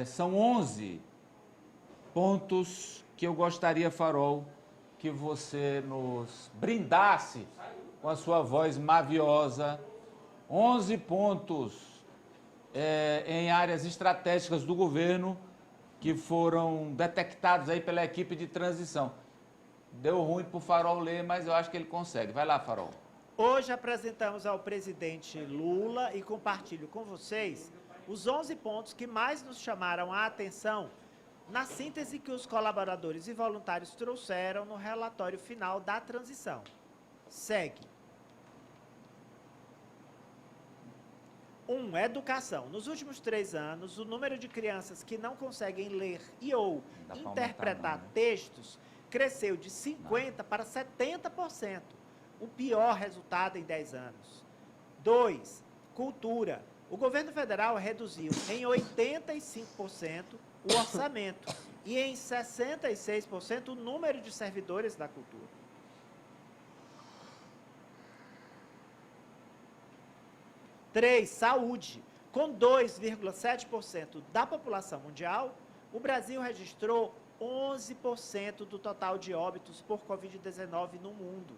São 11 pontos que eu gostaria, Farol, que você nos brindasse com a sua voz maviosa. 11 pontos em áreas estratégicas do governo que foram detectados aí pela equipe de transição. Deu ruim para o Farol ler, mas eu acho que ele consegue. Vai lá, Farol. Hoje apresentamos ao presidente Lula e compartilho com vocês os 11 pontos que mais nos chamaram a atenção na síntese que os colaboradores e voluntários trouxeram no relatório final da transição. Segue. 1. Educação. Nos últimos 3 anos, o número de crianças que não conseguem ler e ou interpretar textos cresceu de 50% para 70%, o pior resultado em 10 anos. 2. Cultura. O governo federal reduziu em 85% o orçamento e em 66% o número de servidores da cultura. 3. Saúde. Com 2,7% da população mundial, o Brasil registrou 11% do total de óbitos por Covid-19 no mundo,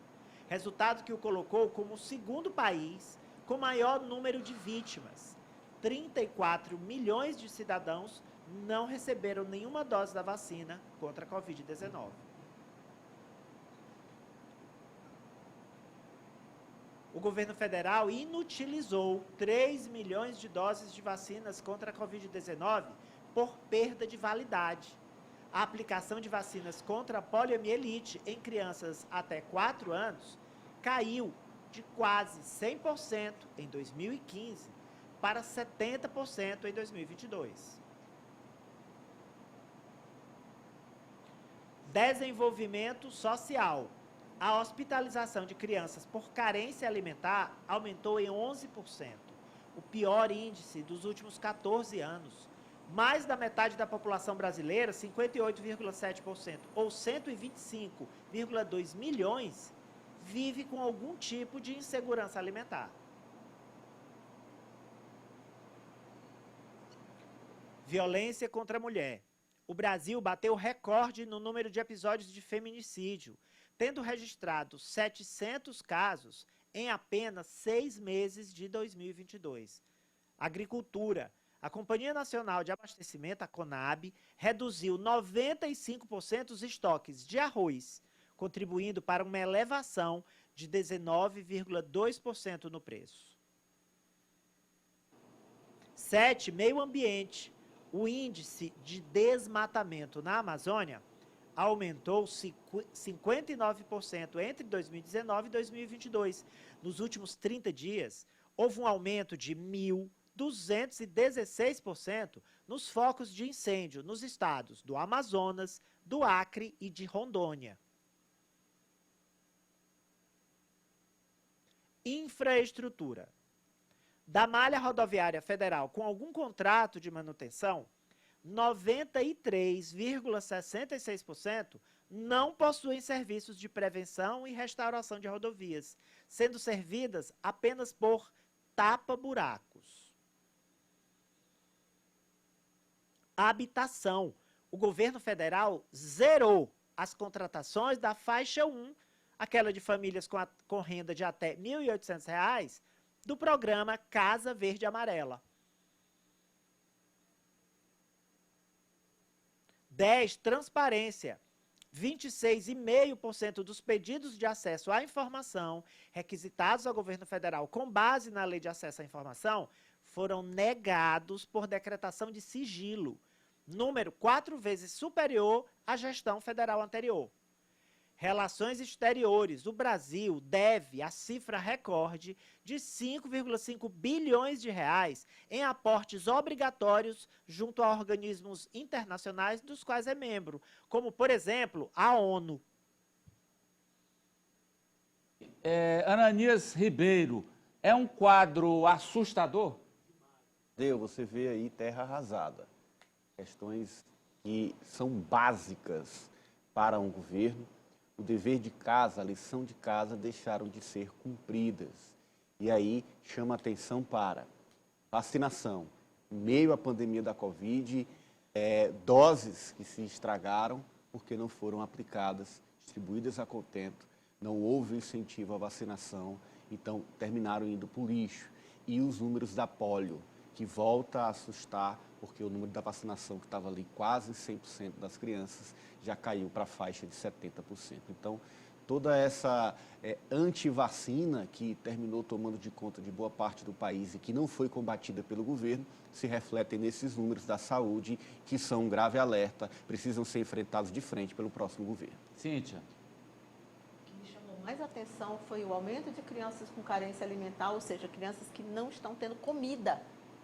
resultado que o colocou como o segundo país com maior número de vítimas. 34 milhões de cidadãos não receberam nenhuma dose da vacina contra a Covid-19. O governo federal inutilizou 3 milhões de doses de vacinas contra a Covid-19 por perda de validade. A aplicação de vacinas contra a poliomielite em crianças até 4 anos caiu de quase 100% em 2015 para 70% em 2022. Desenvolvimento social. A hospitalização de crianças por carência alimentar aumentou em 11%, o pior índice dos últimos 14 anos. Mais da metade da população brasileira, 58,7%, ou 125,2 milhões, vive com algum tipo de insegurança alimentar. Violência contra a mulher. O Brasil bateu recorde no número de episódios de feminicídio, tendo registrado 700 casos em apenas 6 meses de 2022. Agricultura. A Companhia Nacional de Abastecimento, a CONAB, reduziu 95% os estoques de arroz, contribuindo para uma elevação de 19,2% no preço. 7. Meio ambiente. O índice de desmatamento na Amazônia aumentou 59% entre 2019 e 2022. Nos últimos 30 dias, houve um aumento de 1.216% nos focos de incêndio nos estados do Amazonas, do Acre e de Rondônia. Infraestrutura. Da malha rodoviária federal com algum contrato de manutenção, 93,66% não possuem serviços de prevenção e restauração de rodovias, sendo servidas apenas por tapa-buracos. Habitação. O governo federal zerou as contratações da faixa 1, aquela de famílias com renda de até R$ 1.800, do programa Casa Verde Amarela. 10. Transparência. 26,5% dos pedidos de acesso à informação requisitados ao governo federal com base na Lei de Acesso à Informação foram negados por decretação de sigilo, número 4 vezes superior à gestão federal anterior. Relações exteriores. O Brasil deve a cifra recorde de 5,5 bilhões de reais em aportes obrigatórios junto a organismos internacionais dos quais é membro, como, por exemplo, a ONU. Ananias Ribeiro, é um quadro assustador? Você vê aí terra arrasada. Questões que são básicas para um governo. O dever de casa, a lição de casa deixaram de ser cumpridas. E aí chama atenção para vacinação. em meio à pandemia da Covid, doses que se estragaram porque não foram aplicadas, distribuídas a contento, não houve incentivo à vacinação, então terminaram indo para o lixo. E os números da polio, que volta a assustar, porque o número da vacinação, que estava ali quase 100% das crianças, já caiu para a faixa de 70%. Então, toda essa antivacina que terminou tomando de conta de boa parte do país e que não foi combatida pelo governo, se refletem nesses números da saúde, que são um grave alerta, precisam ser enfrentados de frente pelo próximo governo. Cíntia. O que me chamou mais atenção foi o aumento de crianças com carência alimentar, ou seja, crianças que não estão tendo comida.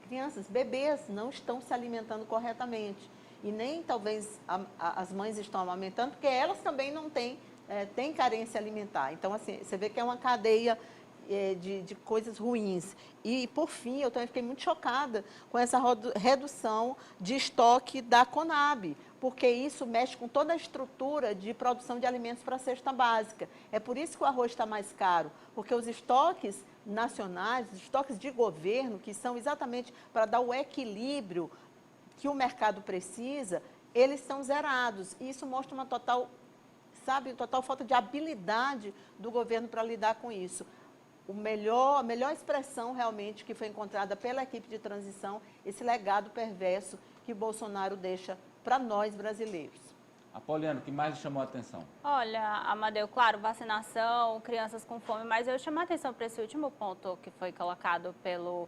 Crianças, bebês, não estão se alimentando corretamente. E nem talvez as mães estão amamentando, porque elas também não têm carência alimentar. Então, assim, você vê que é uma cadeia de coisas ruins. E, por fim, eu também fiquei muito chocada com essa redução de estoque da Conab, porque isso mexe com toda a estrutura de produção de alimentos para a cesta básica. É por isso que o arroz está mais caro, porque os estoques nacionais, os estoques de governo, que são exatamente para dar o equilíbrio que o mercado precisa, eles são zerados. E isso mostra uma total falta de habilidade do governo para lidar com isso. A melhor expressão realmente que foi encontrada pela equipe de transição, esse legado perverso que Bolsonaro deixa para nós brasileiros. Apoliano, o que mais lhe chamou a atenção? Olha, Amadeu, claro, vacinação, crianças com fome, mas eu chamo a atenção para esse último ponto que foi colocado pelo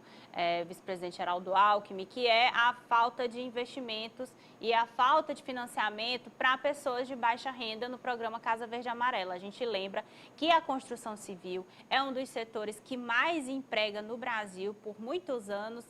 vice-presidente Geraldo Alckmin, que é a falta de investimentos e a falta de financiamento para pessoas de baixa renda no programa Casa Verde e Amarela. A gente lembra que a construção civil é um dos setores que mais emprega no Brasil por muitos anos,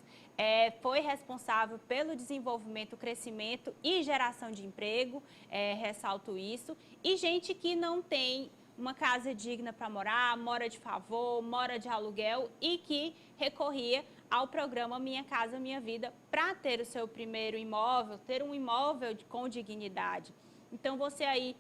foi responsável pelo desenvolvimento, crescimento e geração de emprego, ressalto isso, e gente que não tem uma casa digna para morar, mora de favor, mora de aluguel e que recorria ao programa Minha Casa Minha Vida para ter o seu primeiro imóvel, ter um imóvel com dignidade. Então, você aí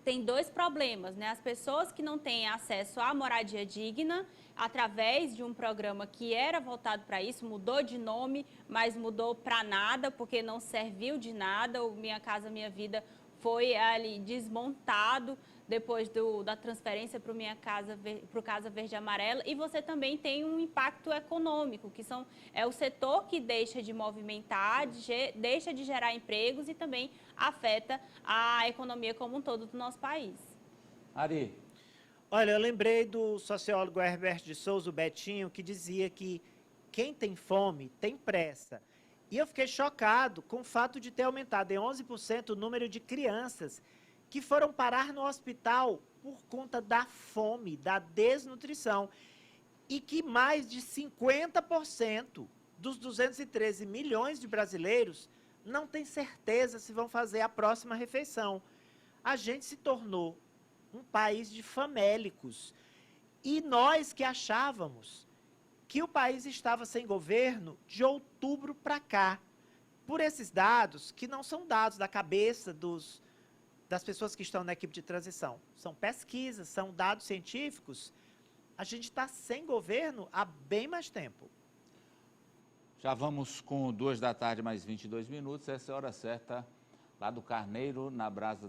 tem dois problemas, né? As pessoas que não têm acesso à moradia digna, através de um programa que era voltado para isso, mudou de nome, mas mudou para nada, porque não serviu de nada. O Minha Casa Minha Vida foi ali desmontado depois da transferência para o Casa Verde e Amarela. E você também tem um impacto econômico, que é o setor que deixa de movimentar, deixa de gerar empregos e também afeta a economia como um todo do nosso país. Ari. Olha, eu lembrei do sociólogo Herbert de Souza, o Betinho, que dizia que quem tem fome tem pressa. E eu fiquei chocado com o fato de ter aumentado em 11% o número de crianças que foram parar no hospital por conta da fome, da desnutrição. E que mais de 50% dos 213 milhões de brasileiros não tem certeza se vão fazer a próxima refeição. A gente se tornou um país de famélicos. E nós que achávamos que o país estava sem governo de outubro para cá. Por esses dados, que não são dados da cabeça das pessoas que estão na equipe de transição, são pesquisas, são dados científicos, a gente está sem governo há bem mais tempo. Já vamos com 2 da tarde mais 22 minutos, essa é a hora certa lá do Carneiro, na Brasa